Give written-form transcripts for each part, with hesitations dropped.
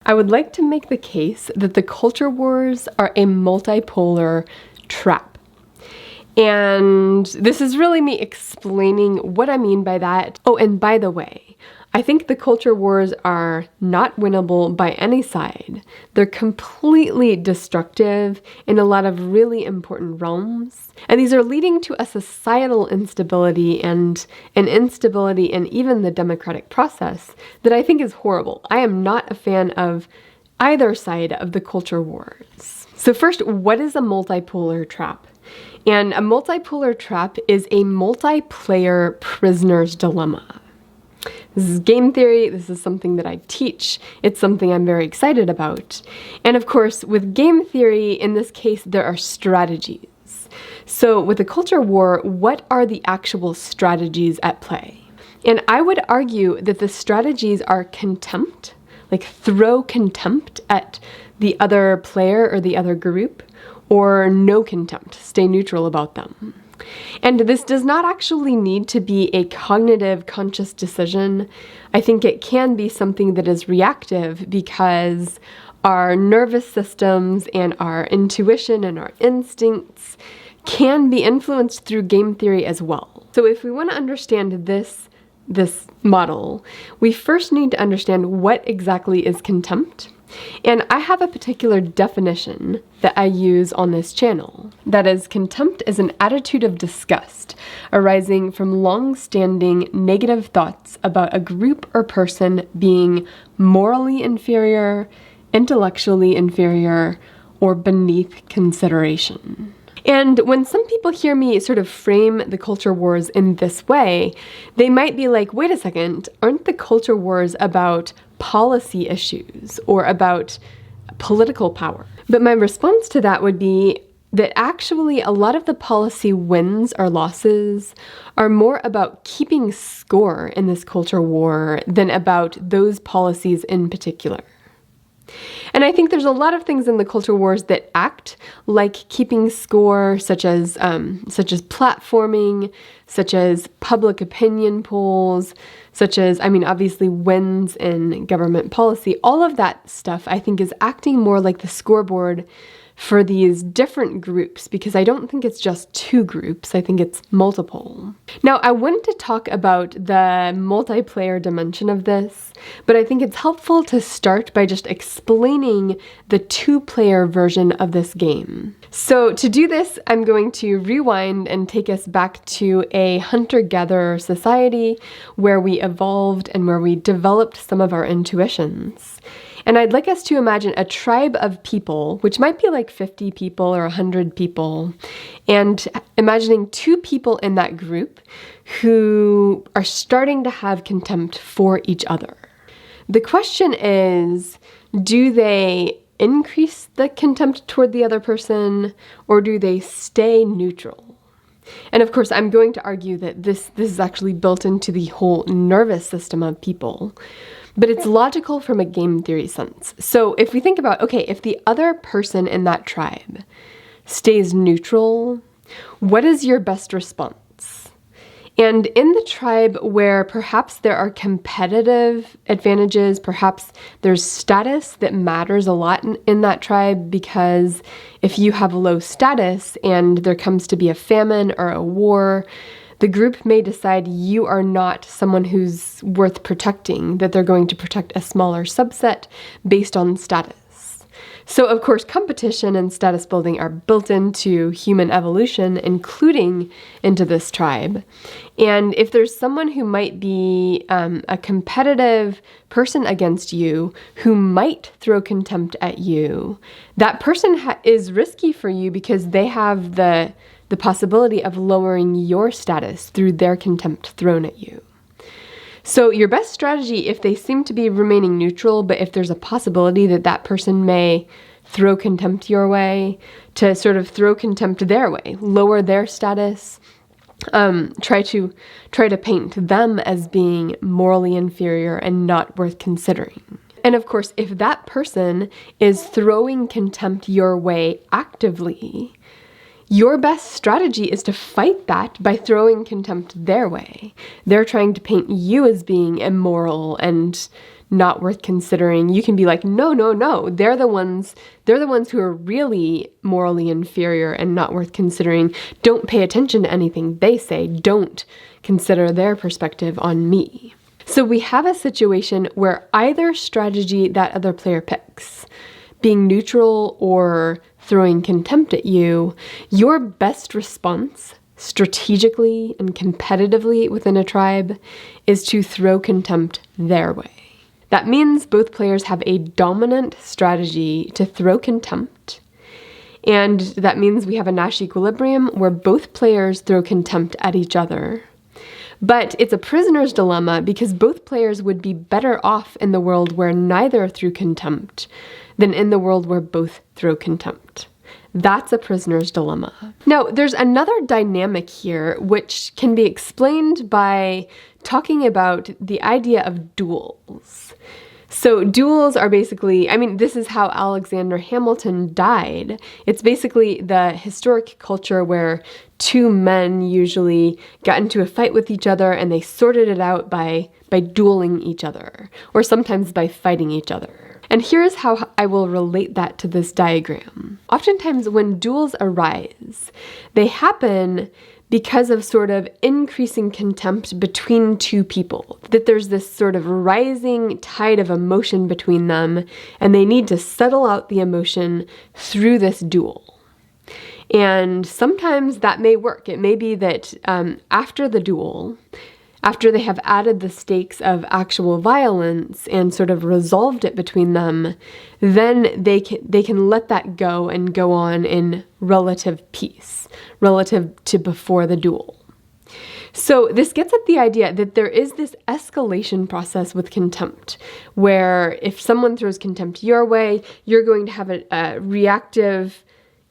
I would like to make the case that the culture wars are a multipolar trap. And this is really me explaining what I mean by that. Oh, and by the way, I think the culture wars are not winnable by any side. They're completely destructive in a lot of really important realms. And these are leading to a societal instability and an instability in even the democratic process that I think is horrible. I am not a fan of either side of the culture wars. So first, what is a multipolar trap? And a multipolar trap is a multiplayer prisoner's dilemma. This is game theory. This is something that I teach. It's something I'm very excited about. And of course, with game theory, in this case, there are strategies. So with a culture war, what are the actual strategies at play? And I would argue that the strategies are contempt, like throw contempt at the other player or the other group, or no contempt, stay neutral about them. And this does not actually need to be a cognitive, conscious decision. I think it can be something that is reactive because our nervous systems and our intuition and our instincts can be influenced through game theory as well. So if we want to understand this model, we first need to understand what exactly is contempt. And I have a particular definition that I use on this channel. That is, contempt is an attitude of disgust arising from long-standing negative thoughts about a group or person being morally inferior, intellectually inferior, or beneath consideration. And when some people hear me sort of frame the culture wars in this way, they might be like, wait a second, aren't the culture wars about policy issues or about political power? But my response to that would be that actually a lot of the policy wins or losses are more about keeping score in this culture war than about those policies in particular. And I think there's a lot of things in the culture wars that act like keeping score, such as platforming, such as public opinion polls, such as, obviously wins in government policy. All of that stuff, I think, is acting more like the scoreboard for these different groups, because I don't think it's just two groups, I think it's multiple. Now, I wanted to talk about the multiplayer dimension of this, but I think it's helpful to start by just explaining the two-player version of this game. So to do this, I'm going to rewind and take us back to a hunter-gatherer society where we evolved and where we developed some of our intuitions. And I'd like us to imagine a tribe of people, which might be like 50 people or 100 people, and imagining two people in that group who are starting to have contempt for each other. The question is, do they increase the contempt toward the other person, or do they stay neutral? And of course, I'm going to argue that this is actually built into the whole nervous system of people. But it's logical from a game theory sense. So if we think about, okay, if the other person in that tribe stays neutral, what is your best response? And in the tribe where perhaps there are competitive advantages, perhaps there's status that matters a lot in that tribe, because if you have low status and there comes to be a famine or a war, the group may decide you are not someone who's worth protecting, that they're going to protect a smaller subset based on status. So of course, competition and status building are built into human evolution, including into this tribe. And if there's someone who might be a competitive person against you, who might throw contempt at you, that person is risky for you because they have the possibility of lowering your status through their contempt thrown at you. So your best strategy, if they seem to be remaining neutral, but if there's a possibility that that person may throw contempt your way, to sort of throw contempt their way, lower their status, try to paint them as being morally inferior and not worth considering. And of course, if that person is throwing contempt your way actively, your best strategy is to fight that by throwing contempt their way. They're trying to paint you as being immoral and not worth considering, you can be like, no, no, no, they're the ones who are really morally inferior and not worth considering. Don't pay attention to anything they say. Don't consider their perspective on me. So we have a situation where either strategy that other player picks, being neutral or throwing contempt at you, your best response strategically and competitively within a tribe is to throw contempt their way. That means both players have a dominant strategy to throw contempt, and that means we have a Nash equilibrium where both players throw contempt at each other. But it's a prisoner's dilemma because both players would be better off in the world where neither threw contempt than in the world where both throw contempt. That's a prisoner's dilemma. Now, there's another dynamic here which can be explained by talking about the idea of duels. So duels are basically, this is how Alexander Hamilton died. It's basically the historic culture where two men usually got into a fight with each other and they sorted it out by dueling each other, or sometimes by fighting each other. And here's how I will relate that to this diagram. Oftentimes when duels arise, they happen because of sort of increasing contempt between two people, that there's this sort of rising tide of emotion between them, and they need to settle out the emotion through this duel. And sometimes that may work. It may be that after the duel, after they have added the stakes of actual violence and sort of resolved it between them, then they can let that go and go on in relative peace, relative to before the duel. So this gets at the idea that there is this escalation process with contempt, where if someone throws contempt your way, you're going to have a reactive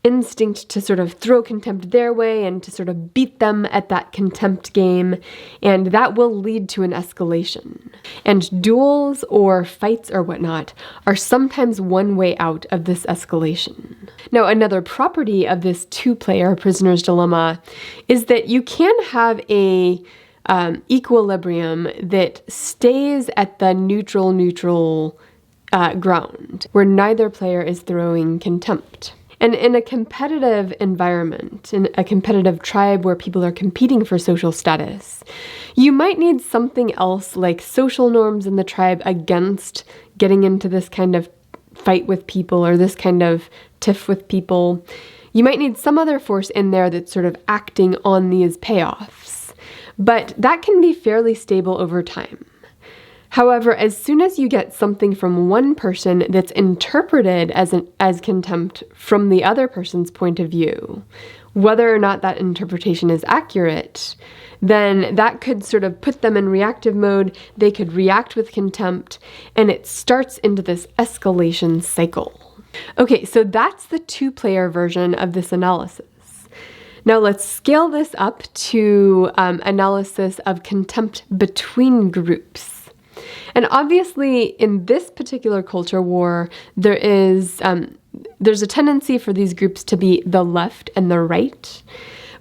instinct to sort of throw contempt their way and to sort of beat them at that contempt game, and that will lead to an escalation. And duels or fights or whatnot are sometimes one way out of this escalation. Now, another property of this two-player prisoner's dilemma is that you can have a equilibrium that stays at the neutral ground, where neither player is throwing contempt. And in a competitive environment, in a competitive tribe where people are competing for social status, you might need something else like social norms in the tribe against getting into this kind of fight with people or this kind of tiff with people. You might need some other force in there that's sort of acting on these payoffs. But that can be fairly stable over time. However, as soon as you get something from one person that's interpreted as contempt from the other person's point of view, whether or not that interpretation is accurate, then that could sort of put them in reactive mode. They could react with contempt, and it starts into this escalation cycle. Okay, so that's the two-player version of this analysis. Now let's scale this up to analysis of contempt between groups. And obviously, in this particular culture war, there's a tendency for these groups to be the left and the right.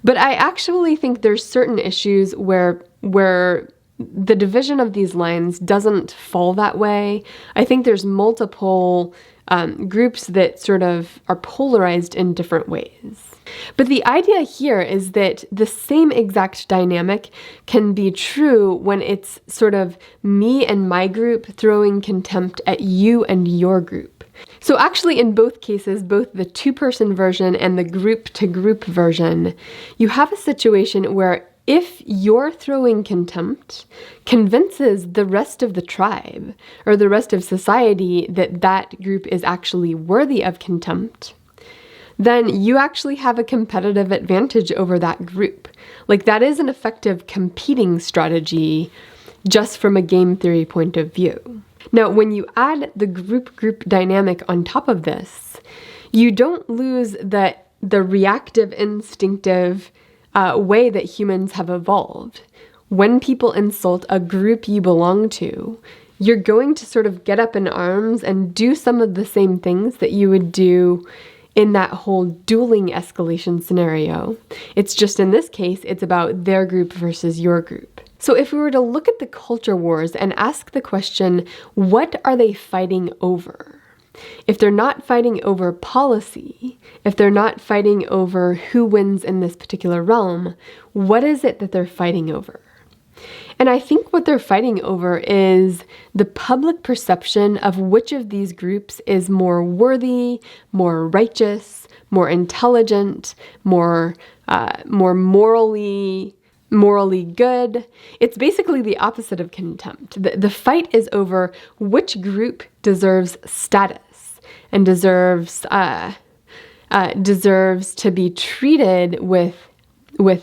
But I actually think there's certain issues where the division of these lines doesn't fall that way. I think there's multiple groups that sort of are polarized in different ways. But the idea here is that the same exact dynamic can be true when it's sort of me and my group throwing contempt at you and your group. So actually in both cases, both the two-person version and the group-to-group version, you have a situation where if your throwing contempt convinces the rest of the tribe or the rest of society that that group is actually worthy of contempt, then you actually have a competitive advantage over that group. Like, that is an effective competing strategy just from a game theory point of view. Now, when you add the group-group dynamic on top of this, you don't lose the reactive, instinctive way that humans have evolved. When people insult a group you belong to, you're going to sort of get up in arms and do some of the same things that you would do in that whole dueling escalation scenario. It's just in this case, it's about their group versus your group. So if we were to look at the culture wars and ask the question, what are they fighting over? If they're not fighting over policy, if they're not fighting over who wins in this particular realm, what is it that they're fighting over? And I think what they're fighting over is the public perception of which of these groups is more worthy, more righteous, more intelligent, more morally good. It's basically the opposite of contempt. The fight is over which group deserves status and deserves to be treated with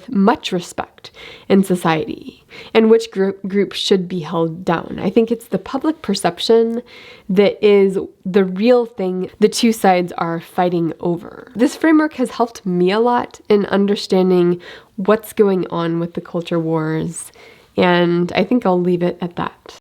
much respect in society, and which group should be held down. I think it's the public perception that is the real thing the two sides are fighting over. This framework has helped me a lot in understanding what's going on with the culture wars, and I think I'll leave it at that.